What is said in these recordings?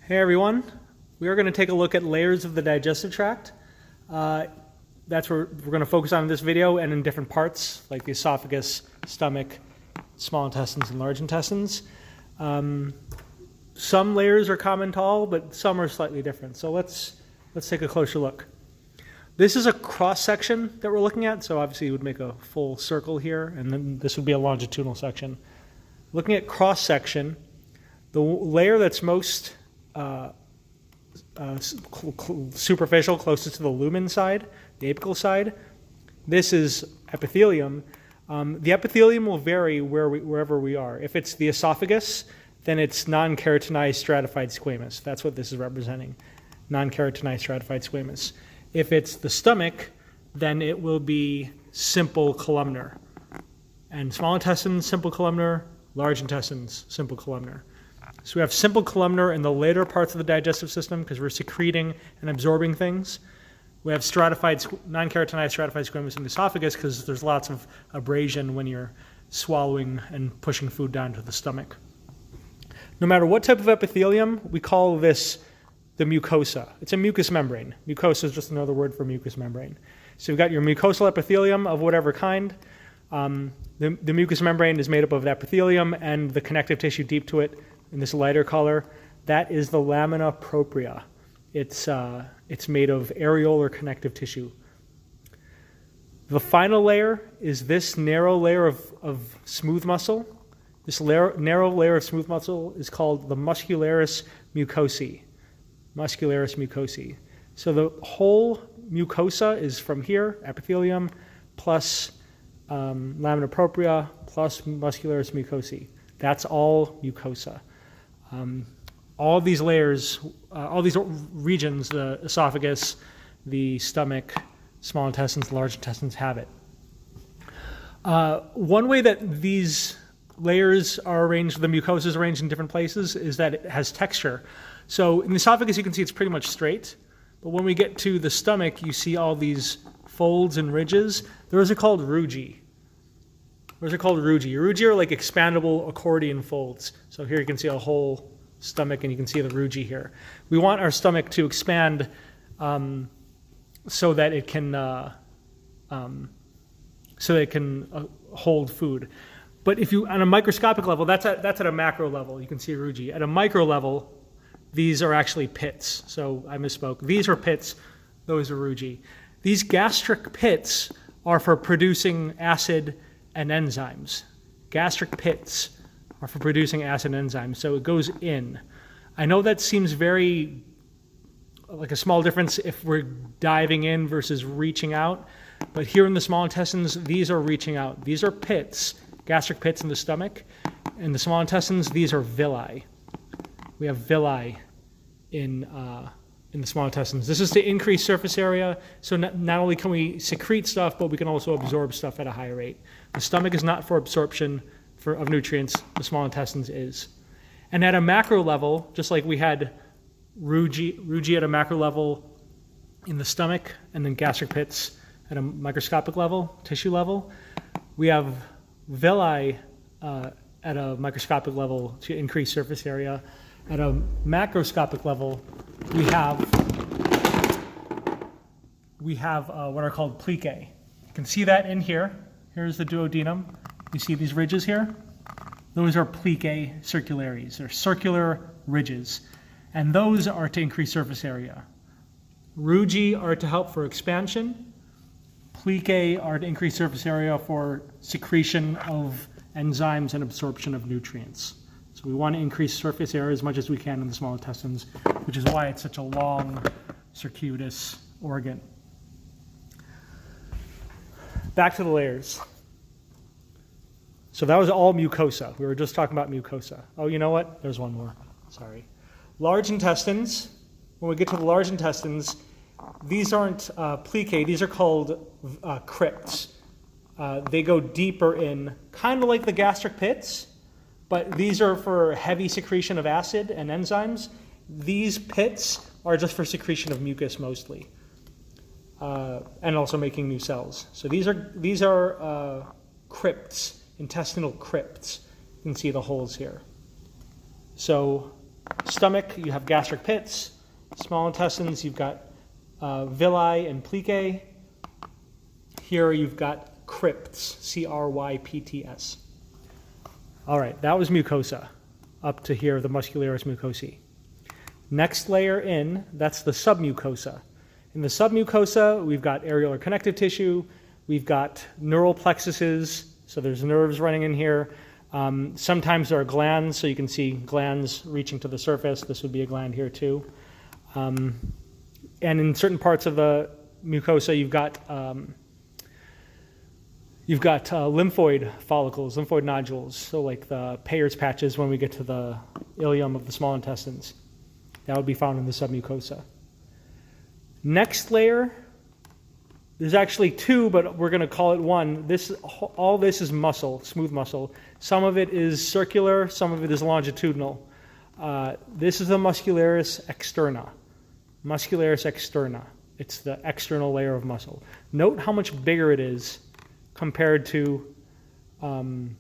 Hey everyone, we are going to take a look at layers of the digestive tract. That's what we're going to focus on in this video and in different parts like the esophagus, stomach, small intestines, and large intestines. Some layers are common to all, but some are slightly different. So let's take a closer look. This is a cross section that we're looking at, so obviously you would make a full circle here, and then this would be a longitudinal section. Looking at cross section, the layer that's most superficial, closest to the lumen side, the apical side, this is epithelium. The epithelium will vary wherever we are. If it's the esophagus, then it's non-keratinized stratified squamous. That's what this is representing, non-keratinized stratified squamous. If it's the stomach, then it will be simple columnar. And small intestines, simple columnar, large intestines, simple columnar. So we have simple columnar in the later parts of the digestive system because we're secreting and absorbing things. We have stratified, non-keratinized stratified squamous in the esophagus because there's lots of abrasion when you're swallowing and pushing food down to the stomach. No matter what type of epithelium, we call this the mucosa. It's a mucous membrane. Mucosa is just another word for mucous membrane. So you've got your mucosal epithelium of whatever kind. The mucous membrane is made up of the epithelium and the connective tissue deep to it in this lighter color. That is the lamina propria. It's made of areolar connective tissue. The final layer is this narrow layer of smooth muscle. This narrow layer of smooth muscle is called the muscularis mucosae. Muscularis mucosae. So the whole mucosa is from here, epithelium, plus lamina propria, plus muscularis mucosae. That's all mucosa. All of these layers, all these regions, the esophagus, the stomach, small intestines, large intestines have it. One way that these layers are arranged, the mucosa is arranged in different places, is that it has texture. So in the esophagus, you can see it's pretty much straight. But when we get to the stomach, you see all these folds and ridges. Those are called rugae. Those are called rugae. Rugae are like expandable accordion folds. So here you can see a whole stomach, and you can see the rugae here. We want our stomach to expand so that it can hold food. But if you, on a microscopic level, that's at a macro level. You can see rugae. At a micro level, these are actually pits. So I misspoke. These are pits. Those are rugae. These gastric pits are for producing acid and enzymes. Gastric pits are for producing acid and enzymes. So it goes in. I know that seems very like a small difference if we're diving in versus reaching out. But here in the small intestines, these are reaching out. These are pits, gastric pits in the stomach. In the small intestines, these are villi. We have villi in the small intestines. This is to increase surface area. So not only can we secrete stuff, but we can also absorb stuff at a higher rate. The stomach is not for absorption of nutrients. The small intestines is. And at a macro level, just like we had rugae at a macro level in the stomach, and then gastric pits at a microscopic level, tissue level, we have villi at a microscopic level to increase surface area. At a macroscopic level, we have what are called plicae. You can see that in here. Here's the duodenum. You see these ridges here? Those are plicae circulares. They're circular ridges. And those are to increase surface area. Rugae are to help for expansion. Plicae are to increase surface area for secretion of enzymes and absorption of nutrients. So we want to increase surface area as much as we can in the small intestines, which is why it's such a long, circuitous organ. Back to the layers. So that was all mucosa. We were just talking about mucosa. Oh, you know what? There's one more. Sorry. Large intestines. When we get to the large intestines, these aren't plicae. These are called crypts. They go deeper in, kind of like the gastric pits, but these are for heavy secretion of acid and enzymes. These pits are just for secretion of mucus mostly, and also making new cells. So these are crypts, intestinal crypts. You can see the holes here. So Stomach, you have gastric pits. Small intestines, you've got villi and plicae. Here you've got crypts, C-R-Y-P-T-S. All right, that was mucosa. Up to here, the muscularis mucosae. Next layer in, that's the submucosa. In the submucosa, we've got areolar connective tissue, we've got neural plexuses, so there's nerves running in here. Sometimes there are glands, so you can see glands reaching to the surface. This would be a gland here too. And in certain parts of the mucosa, you've got lymphoid follicles, lymphoid nodules, so like the Peyer's patches when we get to the ileum of the small intestines. That would be found in the submucosa. Next layer, there's actually two, but we're going to call it one. All this is muscle, smooth muscle. Some of it is circular, some of it is longitudinal. This is the muscularis externa. Muscularis externa. It's the external layer of muscle. Note how much bigger it is compared to the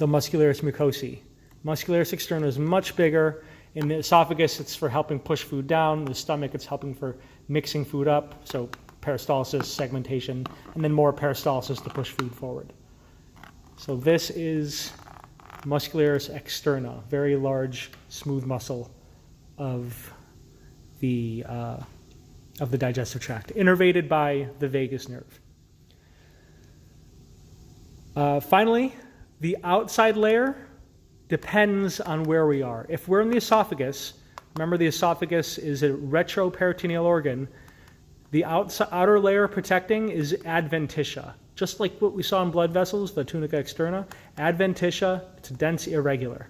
muscularis mucosae. Muscularis externa is much bigger. In the esophagus, it's for helping push food down. The stomach, it's helping for mixing food up, so peristalsis, segmentation, and then more peristalsis to push food forward. So this is muscularis externa, very large, smooth muscle of the digestive tract, innervated by the vagus nerve. Finally, the outside layer depends on where we are. If we're in the esophagus, remember the esophagus is a retroperitoneal organ, the outer layer protecting is adventitia. Just like what we saw in blood vessels, the tunica externa, adventitia, it's dense irregular.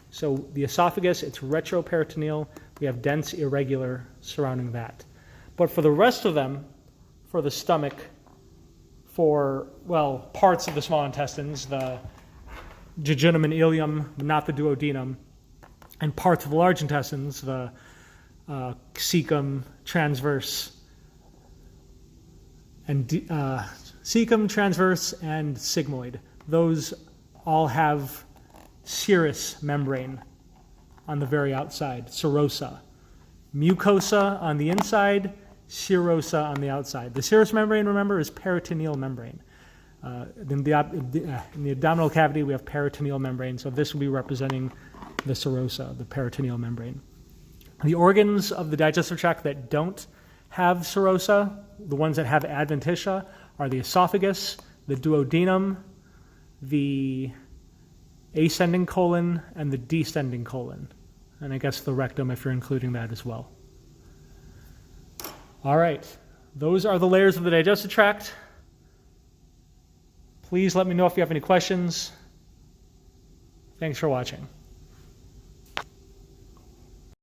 So the esophagus, it's retroperitoneal, we have dense irregular surrounding that. But for the rest of them, for the stomach, for, well, parts of the small intestines, the jejunum and ileum, not the duodenum, and parts of the large intestines, the cecum, transverse, and sigmoid. Those all have serous membrane on the very outside, serosa. Mucosa on the inside, serosa on the outside. The serous membrane, remember, is peritoneal membrane. In the abdominal cavity, we have peritoneal membrane, so this will be representing the serosa, the peritoneal membrane. The organs of the digestive tract that don't have serosa, the ones that have adventitia, are the esophagus, the duodenum, the ascending colon, and the descending colon. And I guess the rectum if you're including that as well. All right, those are the layers of the digestive tract. Please let me know if you have any questions. Thanks for watching.